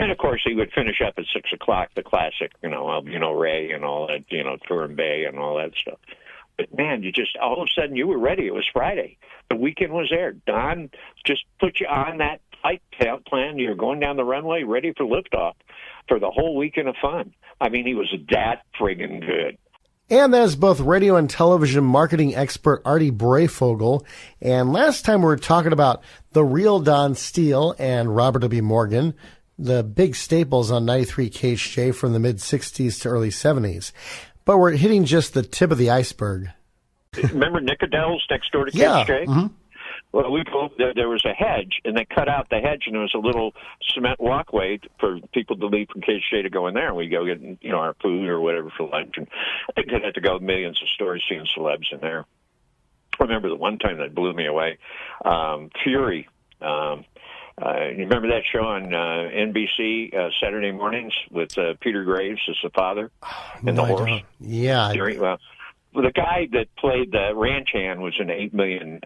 And, of course, he would finish up at 6 o'clock, the classic, Ray and all that, Turin Bay and all that stuff. But, man, you just, all of a sudden, you were ready. It was Friday. The weekend was there. Don just put you on that flight plan. You were going down the runway ready for liftoff for the whole weekend of fun. I mean, he was that friggin' good. And that is both radio and television marketing expert Artie Breyfogle. And last time we were talking about the Real Don Steele and Robert W. Morgan, the big staples on 93 KHJ from the mid-'60s to early '70s. But we're hitting just the tip of the iceberg. Remember Nickodell's next door to KHJ? Yeah. Mm-hmm. Well, there was a hedge, and they cut out the hedge, and there was a little cement walkway for people to leave from KHJ to go in there. And we go get, our food or whatever for lunch. And I think I had to go millions of stores seeing celebs in there. I remember the one time that blew me away. Fury. You remember that show on NBC Saturday mornings with Peter Graves as the father and the horse? Yeah. Fury, well, the guy that played the ranch hand was in 8 million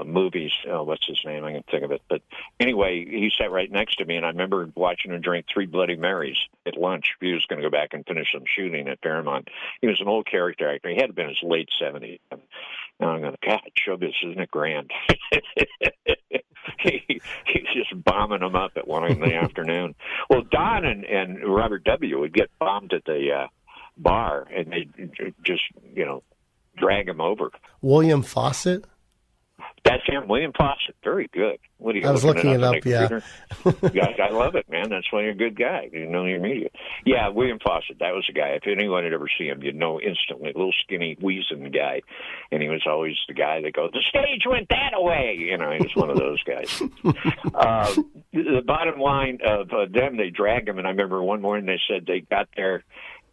movies. Oh, what's his name? I can think of it. But anyway, he sat right next to me, and I remember watching him drink 3 Bloody Marys at lunch. He was going to go back and finish some shooting at Paramount. He was an old character actor. He had been in his late 70s. Now I'm going, God, showbiz, isn't it grand? He's just bombing them up at 1 in the afternoon. Well, Don and Robert W. would get bombed at the bar, and they'd just, drag him over. William Fawcett? That's him, William Fawcett. Very good. What are you? I was looking it up. Yeah, I love it, man. That's why you're a good guy. You know your media. Yeah, William Fawcett. That was the guy. If anyone had ever seen him, you'd know instantly. A little skinny, wheezing guy, and he was always the guy that goes, "The stage went that way." He was one of those guys. The bottom line of them, they dragged him, and I remember one morning they said they got there.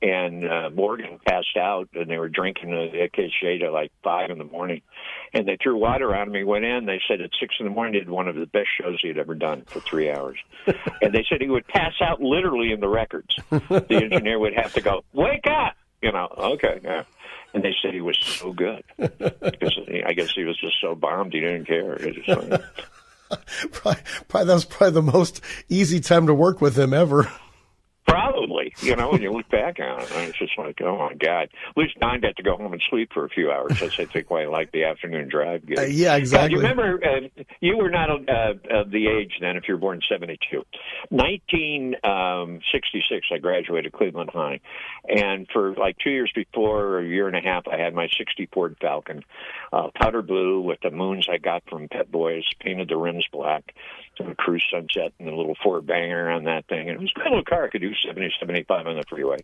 And Morgan passed out, and they were drinking at KHJ till like 5 in the morning. And they threw water on him. He went in. They said at 6 in the morning he did one of the best shows he had ever done for 3 hours. And they said he would pass out literally in the records. The engineer would have to go, "Wake up!" Okay. Yeah. And they said he was so good. Because I guess he was just so bombed he didn't care. It was funny. That was probably the most easy time to work with him ever. Probably, when you look back on it, it's just like, oh, my God. At least Don got to go home and sleep for a few hours. That's, I think, why I like the afternoon drive. Yeah, exactly. You remember, you were not of the age then if you were born in 72. 1966, I graduated Cleveland High. And for like 2 years before, or a year and a half, I had my 60 Ford Falcon, powder blue with the moons I got from Pet Boys, painted the rims black, and a Cruise Sunset and a little Ford banger on that thing. And it was a good little car. I could do 70, 75 on the freeway.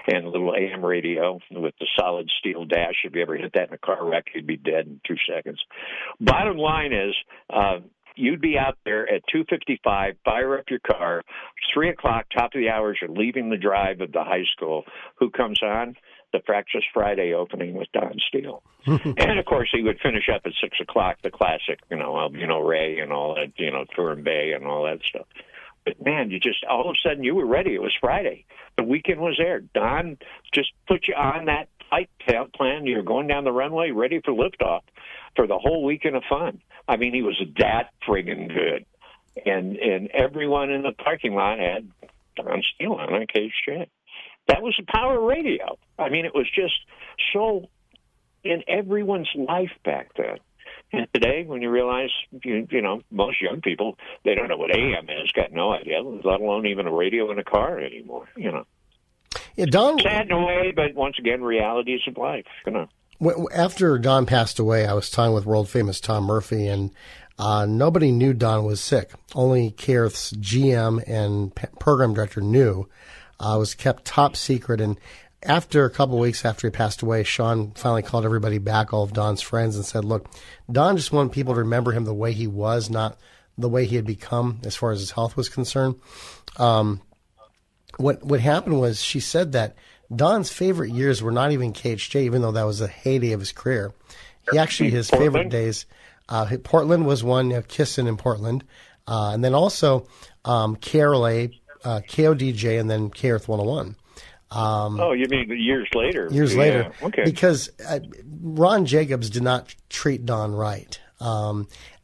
And a little AM radio with the solid steel dash. If you ever hit that in a car wreck, you'd be dead in 2 seconds. Bottom line is, you'd be out there at 2:55, fire up your car, 3 o'clock, top of the hours, you're leaving the drive of the high school. Who comes on? The Fractious Friday opening with Don Steele. And, of course, he would finish up at 6 o'clock, the classic, Ray and all that, Turin Bay and all that stuff. But, man, you just, all of a sudden, you were ready. It was Friday. The weekend was there. Don just put you on that flight plan. You were going down the runway ready for liftoff for the whole weekend of fun. I mean, he was that friggin' good. And everyone in the parking lot had Don Steele on KHJ. That was the power of radio. I mean, it was just so in everyone's life back then. And today, when you realize, most young people, they don't know what AM is, got no idea, let alone even a radio in a car anymore, Yeah, Don, sad in a way, but once again, realities of life, After Don passed away, I was talking with world-famous Tom Murphy, and nobody knew Don was sick. Only KIRTH's GM and program director knew. Was kept top secret, and after a couple of weeks after he passed away, Sean finally called everybody back, all of Don's friends, and said, look, Don just wanted people to remember him the way he was, not the way he had become as far as his health was concerned. What happened was she said that Don's favorite years were not even KHJ, even though that was the heyday of his career. He actually, his favorite days, Portland was one, KISN in Portland, and then also KRLA, KODJ, and then KIRTH 101. You mean years later? Years later. Okay. Because Ron Jacobs did not treat Don right.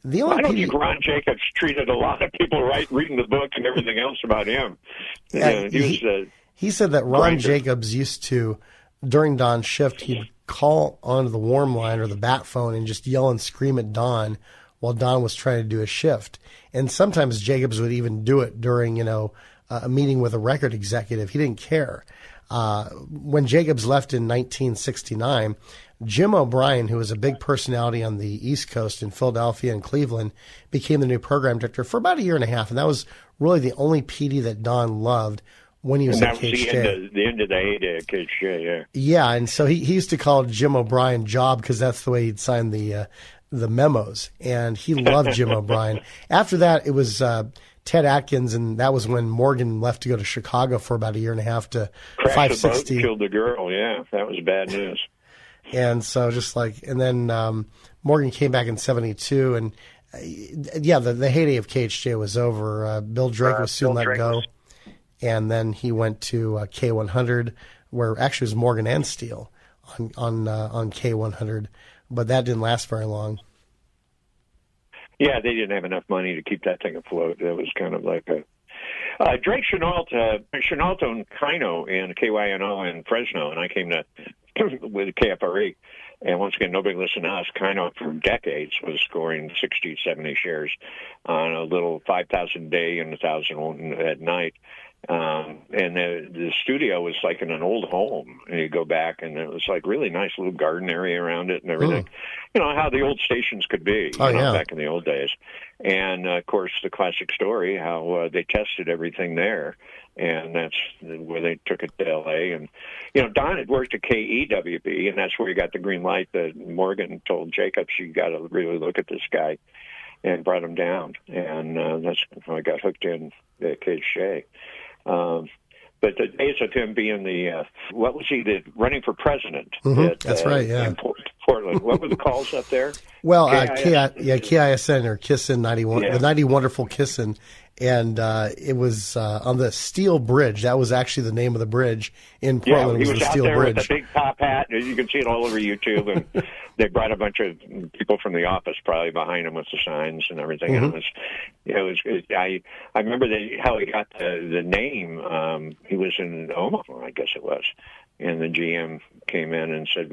The only I don't PD think Ron Jacobs treated a lot of people right, reading the book and everything else about him. He said that Ron Jacobs used to, during Don's shift, he'd call onto the warm line or the bat phone and just yell and scream at Don while Don was trying to do a shift. And sometimes Jacobs would even do it during, a meeting with a record executive. He didn't care. When Jacobs left in 1969, Jim O'Brien, who was a big personality on the East Coast in Philadelphia and Cleveland, became the new program director for about a year and a half. And that was really the only PD that Don loved when he was at KHJ. That was the end of the heyday at KHJ, yeah. Yeah, and so he used to call Jim O'Brien Job because that's the way he'd sign the memos. And he loved Jim O'Brien. After that, it was Ted Atkins, and that was when Morgan left to go to Chicago for about a year and a half to Crashed 560. The boat and killed the girl, yeah. That was bad news. And so and then Morgan came back in 72, and the heyday of KHJ was over. Bill Drake was soon let go, and then he went to K100, where actually it was Morgan and Steele on K100, but that didn't last very long. Yeah, they didn't have enough money to keep that thing afloat. It was kind of like a Drake Chenault and Kino in KYNO in Fresno, and I came to with KFRE. And once again, nobody listened to us. Kino for decades was scoring 60, 70 shares on a little 5,000 a day and 1,000 at night. And the studio was like in an old home. And you go back, and it was like really nice little garden area around it and everything. You know, how the old stations could be back in the old days. And, of course, the classic story, how they tested everything there. And that's where they took it to L.A. And, Don had worked at KEWB, and that's where he got the green light that Morgan told Jacobs, you got to really look at this guy, and brought him down. And that's how I got hooked in at KHJ. But the days of him being running for president? That's right, yeah. In Portland. What were the calls up there? Well, KISN or KISN 91, the 90 Wonderful KISN. And it was on the Steel Bridge. That was actually the name of the bridge in Portland. Yeah, he was the out Steel there Bridge with a big top hat. You can see it all over YouTube. And they brought a bunch of people from the office probably behind him with the signs and everything. And I remember how he got the name. He was in Omaha, I guess it was, and the GM came in and said,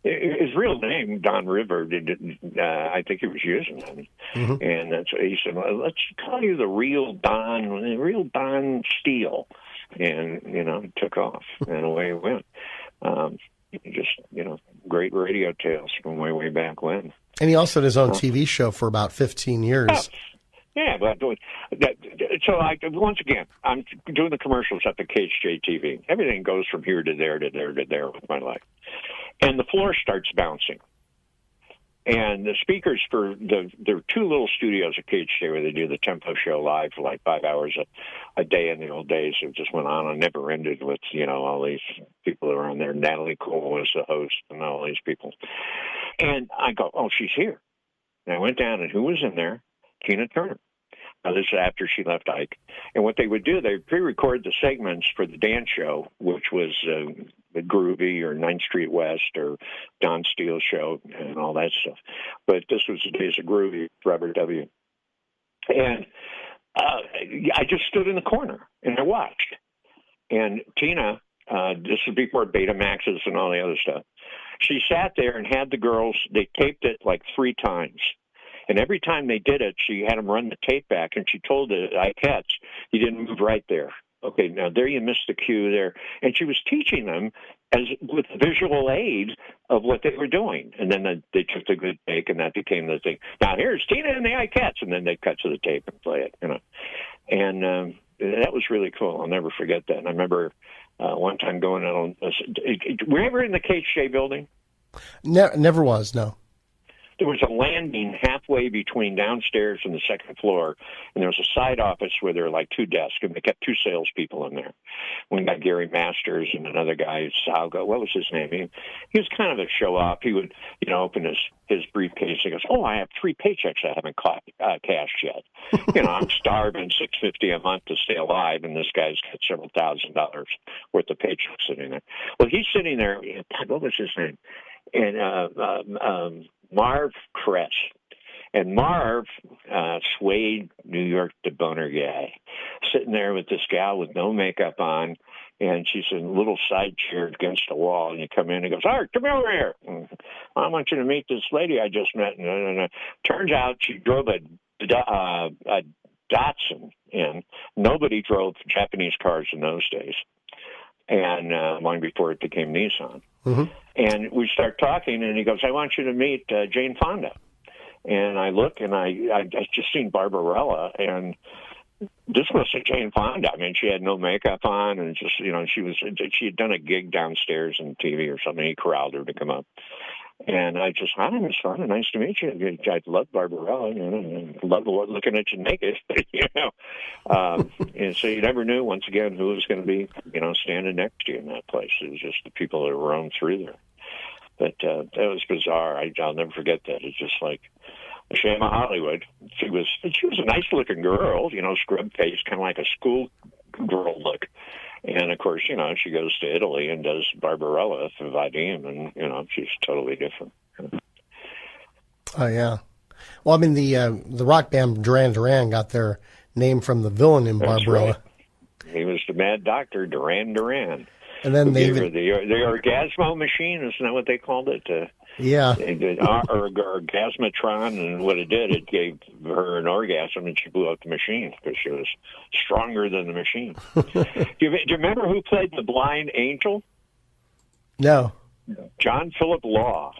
his real name, Don River, I think he was using that. And that's what he said, let's call you the Real Don Steele. And, took off, and away it went. Great radio tales from way back when. And he also had his own TV show for about 15 years. Yeah, but once again, I'm doing the commercials at the KHJ TV. Everything goes from here to there to there to there with my life. And the floor starts bouncing. And the speakers there are two little studios at KHJ where they do the Tempo show live for like 5 hours a day in the old days. It just went on and never ended with, all these people that were on there. Natalie Cole was the host and all these people. And I go, oh, she's here. And I went down, and who was in there? Tina Turner. Now, this is after she left Ike. And what they would do, they would pre-record the segments for the dance show, which was the Groovy or 9th Street West or Don Steele show and all that stuff. But this was the days of Groovy, Robert W. And I just stood in the corner, and I watched. And Tina, this was before Betamaxes and all the other stuff, she sat there and had the girls, they taped it like 3 times. And every time they did it, she had them run the tape back, and she told the Ikettes, you didn't move right there. Okay, now there you missed the cue there. And she was teaching them with visual aids of what they were doing. And then they took the good take, and that became the thing. Now here's Tina and the Ikettes, and then they cut to the tape and play it, And that was really cool. I'll never forget that. And I remember one time going on. Were you ever in the KHJ building? Never was, no. There was a landing halfway between downstairs and the second floor, and there was a side office where there were like 2 desks, and they kept 2 salespeople in there. One guy, Gary Masters, and another guy, Salgo. What was his name? He was kind of a show-off. He would, open his briefcase and goes, oh, I have 3 paychecks I haven't cashed yet. I'm starving, $650 a month to stay alive, and this guy's got several $1,000s worth of paychecks sitting there. Well, he's sitting there. What was his name? And Marv Kress, And Marv, suede New York deboner guy, sitting there with this gal with no makeup on, and she's in a little side chair against the wall, and you come in and goes, Art, come over here. And I want you to meet this lady I just met. And turns out she drove a Datsun, and nobody drove Japanese cars in those days, and long before it became Nissan. Mm-hmm. And we start talking, and he goes, I want you to meet Jane Fonda. And I look, and I just seen Barbarella, and this was Jane Fonda. I mean, she had no makeup on, and just, she had done a gig downstairs on TV or something. He corralled her to come up. And I just, hi, Miss Fonda, nice to meet you. I love Barbarella, and love looking at you naked, and so you never knew, once again, who was going to be, standing next to you in that place. It was just the people that roamed through there. But that was bizarre. I'll never forget that. It's just like a shame of Hollywood. She was a nice-looking girl, scrub-faced, kind of like a school girl look. And, of course, she goes to Italy and does Barbarella for Vadim, and, she's totally different. Oh, yeah. Well, I mean, the rock band Duran Duran got their name from the villain in Barbarella. Right. He was the mad doctor, Duran Duran. And then they the Orgasmo machine, isn't that what they called it? Yeah. Or Orgasmatron, and what it did, it gave her an orgasm, and she blew up the machine because she was stronger than the machine. Do you remember who played the blind angel? No. John Philip Law.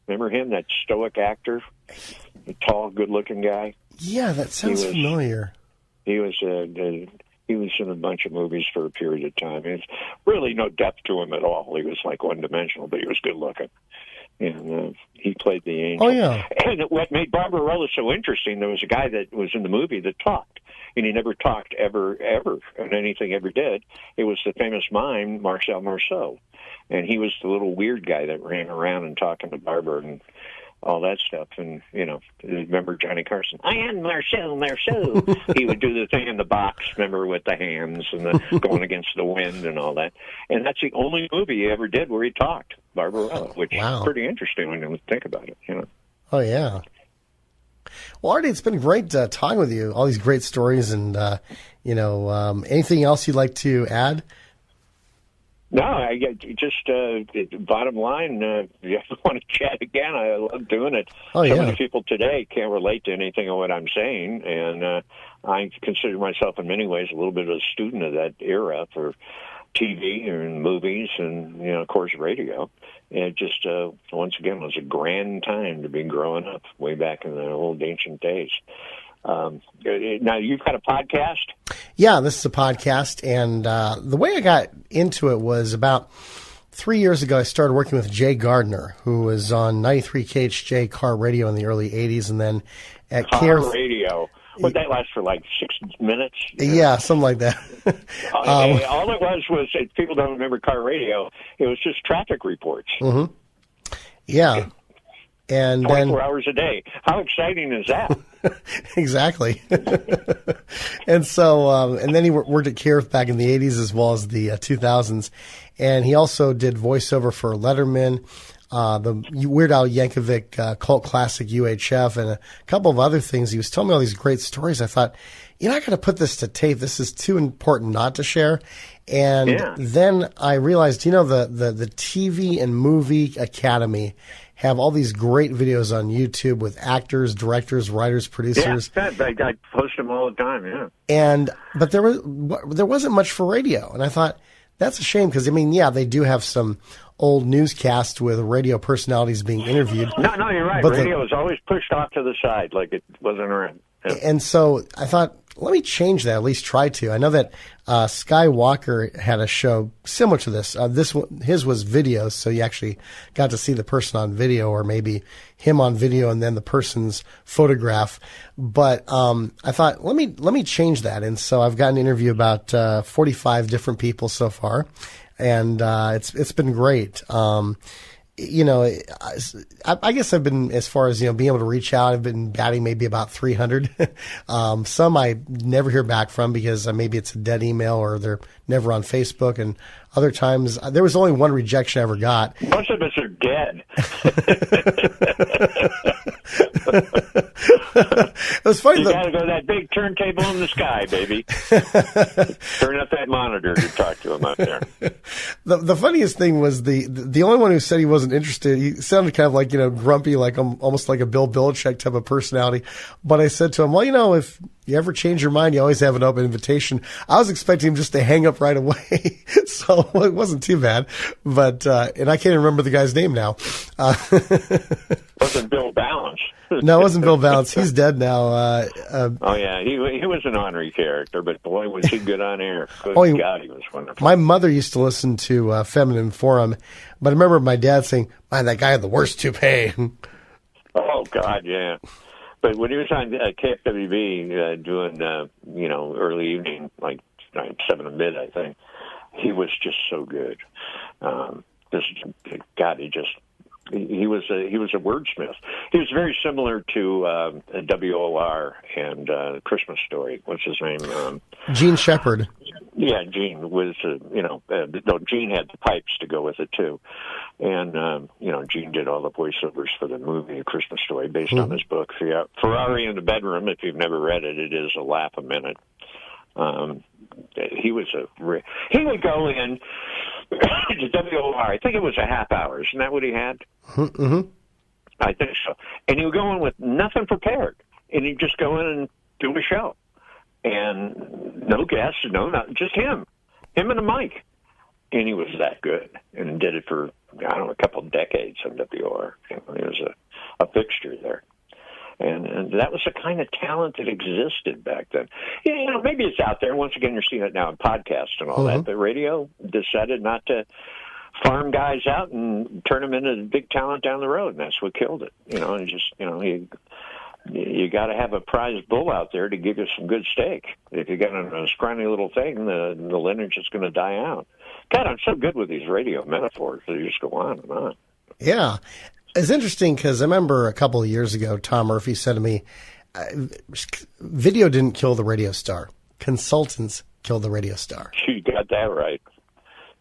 Remember him, that stoic actor, the tall, good-looking guy? Yeah, that sounds familiar. He was in a bunch of movies for a period of time. It's really no depth to him at all. He was like one-dimensional, but he was good-looking. And he played the angel. Oh, yeah. And what made Barbarella so interesting, there was a guy that was in the movie that talked. And he never talked ever, and anything ever did. It was the famous mime, Marcel Marceau. And he was the little weird guy that ran around and talking to Barbara and all that stuff. And, remember Johnny Carson? I am Marceau. He would do the thing in the box, remember, with the hands and the going against the wind and all that. And that's the only movie he ever did where he talked, Barbarella, which is pretty interesting when you think about it, Oh, yeah. Well, Artie, it's been great talking with you. All these great stories and, anything else you'd like to add? No, I just bottom line, if you ever want to chat again, I love doing it. Oh, yeah. So many people today can't relate to anything of what I'm saying, and I consider myself in many ways a little bit of a student of that era for TV and movies and, of course, radio. And it just, once again, was a grand time to be growing up way back in the old ancient days. Now, you've got a podcast? Yeah, this is a podcast, and the way I got into it was about 3 years ago. I started working with Jay Gardner, who was on 93 KHJ Car Radio in the early 80s, and then at Car Radio. Would that last for like 6 minutes? Yeah, something like that. All it was, if people don't remember Car Radio, it was just traffic reports. Mm-hmm. Yeah. And 24 hours a day. How exciting is that? Exactly. And so, and then he worked at KISN back in the 80s as well as the 2000s. And he also did voiceover for Letterman, the Weird Al Yankovic cult classic UHF, and a couple of other things. He was telling me all these great stories. I thought, I got to put this to tape. This is too important not to share. And then I realized, the TV and Movie Academy have all these great videos on YouTube with actors, directors, writers, producers. Yeah, I post them all the time, but there wasn't much for radio. And I thought, that's a shame because, they do have some old newscasts with radio personalities being interviewed. No, you're right. But radio was always pushed off to the side like it wasn't around. Yeah. And so I thought, let me change that, at least try to. I know that Skywalker had a show similar to this. His was videos, so you actually got to see the person on video, or maybe him on video and then the person's photograph. But I thought, let me change that. And so I've got an interview about 45 different people so far, and it's been great. I guess I've been, as far as, being able to reach out, I've been batting maybe about 300. Some I never hear back from because maybe it's a dead email or they're never on Facebook. And other times, there was only one rejection I ever got. Most of us are dead. It was funny. You got to go to that big turntable in the sky, baby. Turn up that monitor to talk to him up there. The funniest thing was the only one who said he wasn't interested. He sounded kind of like, grumpy, like almost like a Bill Belichick type of personality. But I said to him, well, if you ever change your mind, you always have an open invitation. I was expecting him just to hang up right away. So it wasn't too bad. But, and I can't even remember the guy's name now. Wasn't Bill Balance. No, it wasn't Bill Balance. He's dead now. Oh, yeah. He was an ornery character, but boy, was he good on air. Good God, he was wonderful. My mother used to listen to Feminine Forum, but I remember my dad saying, man, that guy had the worst toupee. Oh, God, yeah. But when he was on KFWB doing, early evening, like 7 to mid, I think, he was just so good. He was a wordsmith. He was very similar to WOR and Christmas Story. What's his name? Gene Shepard. Yeah, Gene was, Gene had the pipes to go with it, too. And, Gene did all the voiceovers for the movie Christmas Story based on his book. Ferrari in the Bedroom, if you've never read it, it is a laugh a minute. He would go in to WOR. I think it was a half hour. Isn't that what he had? Mm-hmm. I think so. And he would go in with nothing prepared. And he'd just go in and do a show. And no guests, just him and a mic. And he was that good and did it for, a couple of decades on WOR. He was a fixture there. And that was the kind of talent that existed back then. Maybe it's out there. Once again, you're seeing it now in podcasts and all that. The radio decided not to farm guys out and turn them into big talent down the road, and that's what killed it. You got to have a prize bull out there to give you some good steak. If you got a scrawny little thing, the lineage is going to die out. God, I'm so good with these radio metaphors. They just go on and on. Yeah. It's interesting because I remember a couple of years ago, Tom Murphy said to me, video didn't kill the radio star. Consultants killed the radio star. You got that right.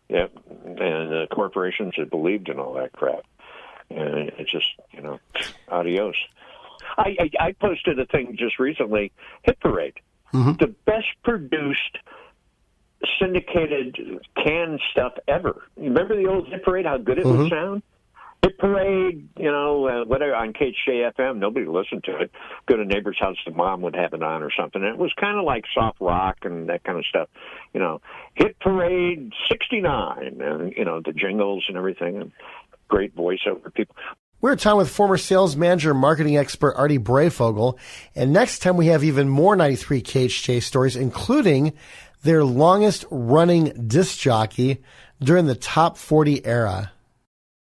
Yep. And corporations that believed in all that crap. And it's just, adios. I posted a thing just recently, Hit Parade. Mm-hmm. The best produced syndicated canned stuff ever. You remember the old Hit Parade, how good it would sound? Hit Parade, whatever, on KHJFM, nobody listened to it. Go to neighbor's house, the mom would have it on or something. And it was kind of like soft rock and that kind of stuff. Hit Parade 69, and, the jingles and everything, and great voiceover people. We're talking with former sales manager and marketing expert Artie Breyfogle. And next time we have even more 93 KHJ stories, including their longest running disc jockey during the top 40 era.